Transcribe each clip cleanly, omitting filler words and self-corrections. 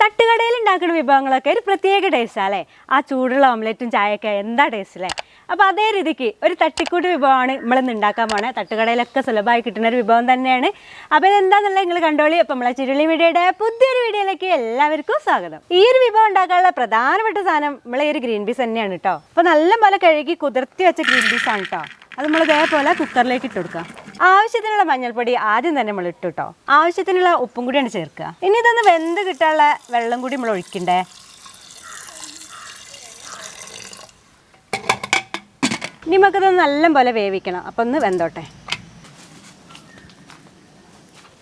തട്ടുകടയിൽ ഉണ്ടാക്കുന്ന വിഭവങ്ങളൊക്കെ ഒരു പ്രത്യേക ടേസ്റ്റാണ് അല്ലേ? ആ ചൂടുള്ള ഓംലെറ്റും ചായയൊക്കെ എന്താ ടേസ്റ്റ് അല്ലേ? അപ്പോൾ അതേ രീതിക്ക് ഒരു തട്ടിക്കൂട്ട് വിഭവമാണ് നമ്മളിന്ന് ഉണ്ടാക്കാൻ പോണത്. തട്ടുകടയിലൊക്കെ സുലഭമായി കിട്ടുന്ന ഒരു വിഭവം തന്നെയാണ്. അപ്പോൾ ഇതെന്താണെന്നുള്ളത് നിങ്ങൾ കണ്ടോളി. അപ്പോൾ നമ്മളെ ചിരുളി മീഡിയയുടെ പുതിയൊരു വീഡിയോയിലേക്ക് എല്ലാവർക്കും സ്വാഗതം. ഈ ഒരു വിഭവം ഉണ്ടാക്കാനുള്ള പ്രധാനപ്പെട്ട സാധനം നമ്മളെ ഈ ഒരു ഗ്രീൻ പീസ് തന്നെയാണ് കേട്ടോ. അപ്പോൾ നല്ല പോലെ കഴുകി കുതിർത്തി വെച്ച ഗ്രീൻ പീസ് ആണ് കേട്ടോ. അത് നമ്മൾ ഇതേപോലെ കുക്കറിലേക്ക് ഇട്ട് കൊടുക്കുക. ആവശ്യത്തിനുള്ള മഞ്ഞൾപ്പൊടി ആദ്യം തന്നെ നമ്മൾ ഇട്ടു കേട്ടോ. ആവശ്യത്തിനുള്ള ഉപ്പും കൂടിയാണ് ചേർക്കുക. ഇനി ഇതൊന്ന് വെന്ത് കിട്ടാനുള്ള വെള്ളം കൂടി നമ്മൾ ഒഴിക്കണ്ടേ. ഇനി നമുക്കിതൊന്ന് നല്ല പോലെ വേവിക്കണം. അപ്പം ഒന്ന് വെന്തോട്ടെ.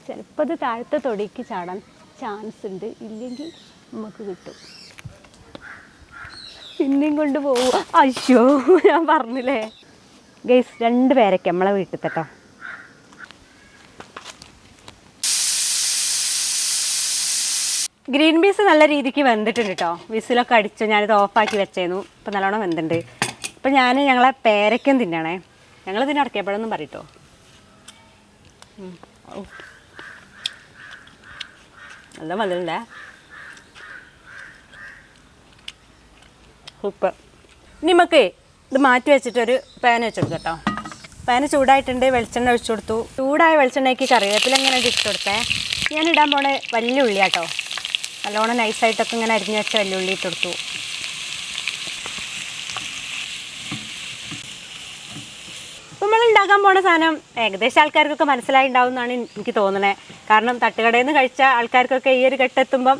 ചിലപ്പോൾ ഇത് താഴത്തെ തൊടിക്ക് ചാടാൻ ചാൻസ് ഉണ്ട്, ഇല്ലെങ്കിൽ നമുക്ക് കിട്ടും. പിന്നെയും കൊണ്ട് പോവുക. അയ്യോ, ഞാൻ പറഞ്ഞില്ലേ ഗൈസ്, 2 പേരൊക്കെ നമ്മളെ വീട്ടിൽ കേട്ടോ. ഗ്രീൻ പീസ് നല്ല രീതിക്ക് വെന്തിട്ടുണ്ട് കേട്ടോ. വിസിലൊക്കെ അടിച്ചു, ഞാനിത് ഓഫാക്കി വെച്ചേന്നു. ഇപ്പം നല്ലോണം വെന്തുണ്ട്. ഇപ്പം ഞങ്ങളെ പേരയ്ക്കും തിന്നണേ. ഞങ്ങൾ ഇതിന് അടക്കപ്പോഴൊന്നും പറയട്ടോ. നല്ല മധുരണ്ടേ. ഉപ്പ്. ഇനി നമുക്ക് ഇത് മാറ്റി വെച്ചിട്ടൊരു പാൻ വെച്ചെടുക്കും കേട്ടോ. പാന് ചൂടായിട്ടുണ്ട്. വെളിച്ചെണ്ണ ഒഴിച്ചു കൊടുത്തു. ചൂടായ വെളിച്ചെണ്ണയ്ക്ക് കറിവേപ്പില ഇങ്ങനെ ഇട്ട് കൊടുത്തേ. ഞാൻ ഇടാൻ പോണ വലിയ ഉള്ളി കേട്ടോ. നല്ലോണം നൈസായിട്ടൊക്കെ ഇങ്ങനെ അരിഞ്ഞ് വെച്ച വലിയ ഉള്ളി ഇട്ട് കൊടുത്തു. ഇപ്പം നമ്മൾ ഉണ്ടാക്കാൻ പോണ സാധനം ഏകദേശം ആൾക്കാർക്കൊക്കെ മനസ്സിലായി ഉണ്ടാവും എന്നാണ് എനിക്ക് തോന്നണേ. കാരണം തട്ടുകടയിൽ നിന്ന് കഴിച്ച ആൾക്കാർക്കൊക്കെ ഈ ഒരു ഘട്ടെത്തുമ്പം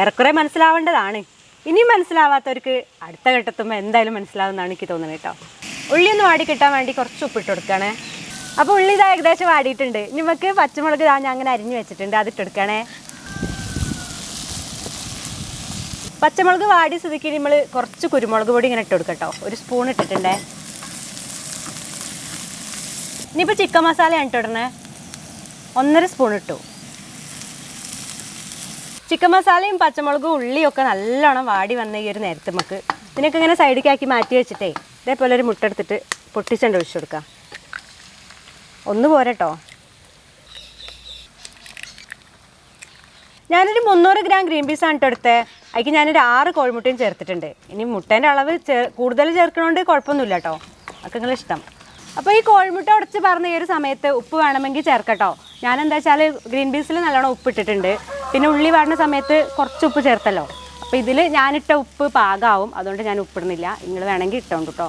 ഏറെക്കുറെ മനസ്സിലാവേണ്ടതാണ്. ഇനിയും മനസ്സിലാവാത്തവർക്ക് അടുത്ത ഘട്ടത്തുമ്പോൾ എന്തായാലും മനസ്സിലാവുമെന്നാണ് എനിക്ക് തോന്നുന്നത് കേട്ടോ. ഉള്ളി ഒന്ന് വാടി കിട്ടാൻ വേണ്ടി കുറച്ച് ഉപ്പിട്ട് കൊടുക്കണേ. അപ്പോൾ ഉള്ളി ഇതാ ഏകദേശം വാടിയിട്ടുണ്ട്. ഇനി നമുക്ക് പച്ചമുളക് ഞാൻ അങ്ങനെ അരിഞ്ഞ് വെച്ചിട്ടുണ്ട്, അതിട്ടെടുക്കണേ. പച്ചമുളക് വാടി സ്ഥിതിക്ക് നമ്മൾ കുറച്ച് കുരുമുളക് പൊടി ഇങ്ങനെ ഇട്ട് കൊടുക്കട്ടോ. 1 സ്പൂൺ ഇട്ടിട്ടുണ്ടേ. ഇനിയിപ്പോൾ ചിക്കൻ മസാലയാണ് ഇട്ടിടണേ. 1.5 സ്പൂൺ ഇട്ടു. ചിക്കൻ മസാലയും പച്ചമുളകും ഉള്ളിയും ഒക്കെ നല്ലോണം വാടി വന്ന ഈ ഒരു നേരത്തെ നമുക്ക് ഇതിനൊക്കെ ഇങ്ങനെ സൈഡിലേക്കാക്കി മാറ്റി വെച്ചിട്ടേ ഇതേപോലെ ഒരു മുട്ട എടുത്തിട്ട് പൊട്ടിച്ചണ്ട് ഒഴിച്ചു കൊടുക്കാം. ഒന്ന് പോരട്ടോ. ഞാനൊരു 300 ഗ്രാം ഗ്രീൻ പീസാണ് ഇട്ട് എടുത്തത്. അതിക്ക് ഞാനൊരു 6 കോഴിമുട്ടയും ചേർത്തിട്ടുണ്ട്. ഇനി മുട്ടേൻ്റെ അളവ് കൂടുതൽ ചേർക്കണോണ്ട് കുഴപ്പമൊന്നുമില്ല കേട്ടോ. അതൊക്കെ നിങ്ങൾ ഇഷ്ടം. അപ്പോൾ ഈ കോഴിമുട്ട ഉടച്ച് പറഞ്ഞ ഈ ഒരു സമയത്ത് ഉപ്പ് വേണമെങ്കിൽ ചേർക്കട്ടോ. ഞാനെന്താ വെച്ചാൽ ഗ്രീൻ പീസിൽ നല്ലോണം ഉപ്പ് ഇട്ടിട്ടുണ്ട്. പിന്നെ ഉള്ളി വാടുന്ന സമയത്ത് കുറച്ച് ഉപ്പ് ചേർത്തല്ലോ. അപ്പോൾ ഇതിൽ ഞാനിട്ട ഉപ്പ് പാകമാവും. അതുകൊണ്ട് ഞാൻ ഉപ്പിടുന്നില്ല. നിങ്ങൾ വേണമെങ്കിൽ ഇട്ടോണ്ട് കേട്ടോ.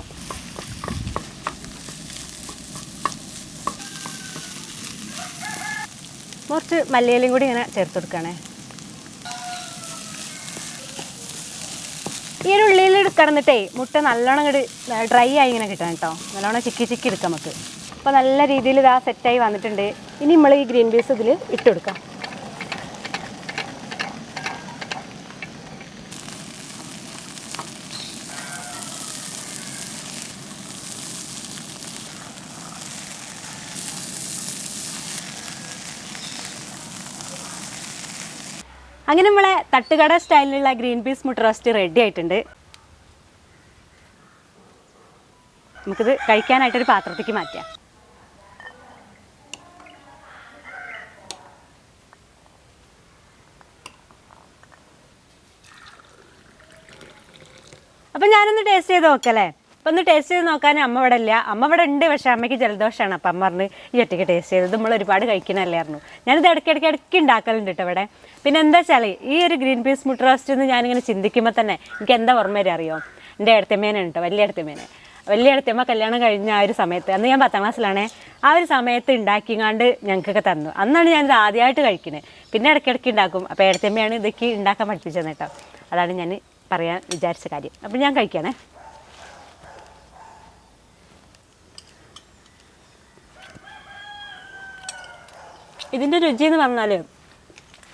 കുറച്ച് മല്ലിയിലയും കൂടി ഇങ്ങനെ ചേർത്ത് കൊടുക്കണേ. ഈ ഒരു ഉള്ളിയിൽ കിടന്നിട്ടേ മുട്ട നല്ലോണം ഇങ്ങോട്ട് ഡ്രൈ ആയി ഇങ്ങനെ കിട്ടണം കേട്ടോ. നല്ലോണം ചിക്കി എടുക്കാം നമുക്ക്. അപ്പോൾ നല്ല രീതിയിൽ ഇതാ സെറ്റായി വന്നിട്ടുണ്ട്. ഇനി നമ്മൾ ഈ ഗ്രീൻ പീസ് ഇതിൽ ഇട്ട് കൊടുക്കാം. അങ്ങനെ നമ്മളെ തട്ടുകട സ്റ്റൈലിലുള്ള ഗ്രീൻ പീസ് മുട്ട റോസ്റ്റ് റെഡി ആയിട്ടുണ്ട്. നമുക്കിത് കഴിക്കാനായിട്ടൊരു പാത്രത്തേക്ക് മാറ്റാം. അപ്പം ഞാനൊന്ന് ടേസ്റ്റ് ചെയ്ത് നോക്കല്ലേ. അപ്പം ഒന്ന് ടേസ്റ്റ് ചെയ്ത് നോക്കാൻ അമ്മ ഇവിടെ ഇല്ല. അമ്മ ഇവിടെ ഉണ്ട്, പക്ഷേ അമ്മയ്ക്ക് ജലദോഷമാണ്. അപ്പം അമ്മ പറഞ്ഞ് ഈ ഒറ്റയ്ക്ക് ടേസ്റ്റ് ചെയ്തത് നമ്മൾ ഒരുപാട് കഴിക്കണമല്ലായിരുന്നു. ഞാനിത് ഇടയ്ക്കിടയ്ക്ക് ഉണ്ടാക്കലുണ്ട് കേട്ടോ ഇവിടെ. പിന്നെ എന്താ വെച്ചാൽ ഈ ഒരു ഗ്രീൻ പീസ് മുട്ട റോസ്റ്റ് എന്ന് ഞാനിങ്ങനെ ചിന്തിക്കുമ്പോൾ തന്നെ എനിക്ക് എന്താ ഓർമ്മ വരെ അറിയോ? എൻ്റെ ഏടത്തിയമ്മേനെ കേട്ടോ, വലിയ ഏടത്തിയമ്മ കല്യാണം കഴിഞ്ഞ ആ ഒരു സമയത്ത്, അന്ന് ഞാൻ 10ാം ക്ലാസ്സിലാണേ, ആ ഒരു സമയത്ത് ഉണ്ടാക്കിങ്ങാണ്ട് ഞങ്ങൾക്കൊക്കെ തന്നു. അന്നാണ് ഞാനിത് ആദ്യമായിട്ട് കഴിക്കുന്നത്. പിന്നെ ഇടയ്ക്കിടയ്ക്ക് ഉണ്ടാക്കും. അപ്പോൾ ഏടത്തിയമ്മയാണ് ഇതൊക്കെ ഉണ്ടാക്കാൻ പഠിപ്പിച്ചത് കേട്ടോ. അതാണ് ഞാൻ പറയാൻ വിചാരിച്ച കാര്യം. അപ്പം ഞാൻ കഴിക്കണേ. ഇതിൻ്റെ രുചി എന്ന് പറഞ്ഞാൽ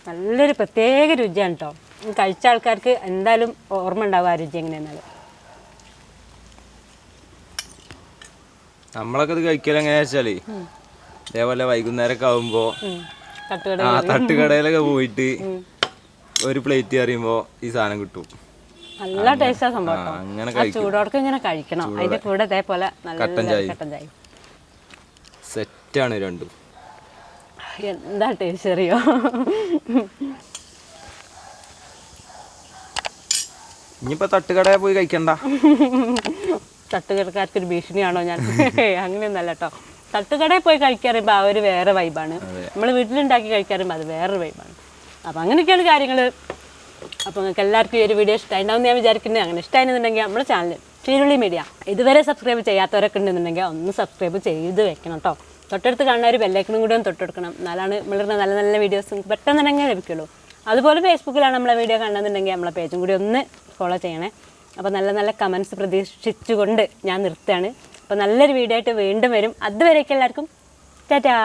നല്ലൊരു പ്രത്യേക രുചിയാണ് കേട്ടോ. കഴിച്ച ആൾക്കാർക്ക് എന്തായാലും ഓർമ്മ ഉണ്ടാവും ആ രുചി എങ്ങനെയാണെന്നാല്. നമ്മളൊക്കെ ഇത് കഴിക്കൽ എങ്ങനെയാ വെച്ചാല് ഇതേപോലെ വൈകുന്നേരമൊക്കെ ആവുമ്പോ തട്ടുകടയിലൊക്കെ പോയിട്ട് ഒരു പ്ലേറ്റ് അറിയുമ്പോ ഈ സാധനം കിട്ടും. നല്ല ടേസ്റ്റാ സംഭവം. അങ്ങനെ ചൂടോടൊക്കെ ഇങ്ങനെ കഴിക്കണം. അതിന്റെ കൂടെ ഇതേപോലെ കട്ടൻ ചായ സെറ്റാണ് രണ്ടും. എന്താ ടേസ്റ്റ് അറിയോ? ഇനിയിപ്പോ തട്ടുകടയിൽ പോയി കഴിക്കണ്ട. തട്ടുകടക്കാർക്കൊരു ഭീഷണിയാണോ ഞാൻ? അങ്ങനെയൊന്നല്ല കേട്ടോ. തട്ടുകടയിൽ പോയി കഴിക്കാറുമ്പോൾ ആ ഒരു വേറെ വൈബാണ്. നമ്മൾ വീട്ടിലുണ്ടാക്കി കഴിക്കാറുമ്പോൾ അത് വേറൊരു വൈബാണ്. അപ്പോൾ അങ്ങനെയൊക്കെയാണ് കാര്യങ്ങൾ. അപ്പോൾ നിങ്ങൾക്ക് എല്ലാവർക്കും ഈ ഒരു വീഡിയോ ഇഷ്ടമായിട്ടുണ്ടാവും ഞാൻ വിചാരിക്കുന്നത്. അങ്ങനെ ഇഷ്ടമായിരുന്നുണ്ടെങ്കിൽ നമ്മുടെ ചാനൽ ചീരുള്ളി മീഡിയ ഇതുവരെ സബ്സ്ക്രൈബ് ചെയ്യാത്തവരൊക്കെ ഉണ്ടെന്നുണ്ടെങ്കിൽ ഒന്ന് സബ്സ്ക്രൈബ് ചെയ്ത് വെക്കണം കേട്ടോ. തൊട്ടടുത്ത് കാണുന്ന ഒരു ബെല്ലൈക്കണും കൂടി ഒന്ന് തൊട്ടെടുക്കണം. എന്നാലാണ് നമ്മളുടെ നല്ല നല്ല വീഡിയോസ് നിങ്ങൾക്ക് പെട്ടെന്ന് തന്നെ ലഭിക്കുള്ളൂ. അതുപോലെ ഫേസ്ബുക്കിലാണ് നമ്മളെ വീഡിയോ കാണുന്നുണ്ടെങ്കിൽ നമ്മളെ പേജും കൂടി ഒന്ന് ഫോളോ ചെയ്യണേ. അപ്പോൾ നല്ല നല്ല കമൻറ്റ്സ് പ്രതീക്ഷിച്ചുകൊണ്ട് ഞാൻ നിർത്തുകയാണ്. അപ്പോൾ നല്ലൊരു വീഡിയോ ആയിട്ട് വീണ്ടും വരും. അതുവരേക്കും എല്ലാവർക്കും ടാറ്റാ.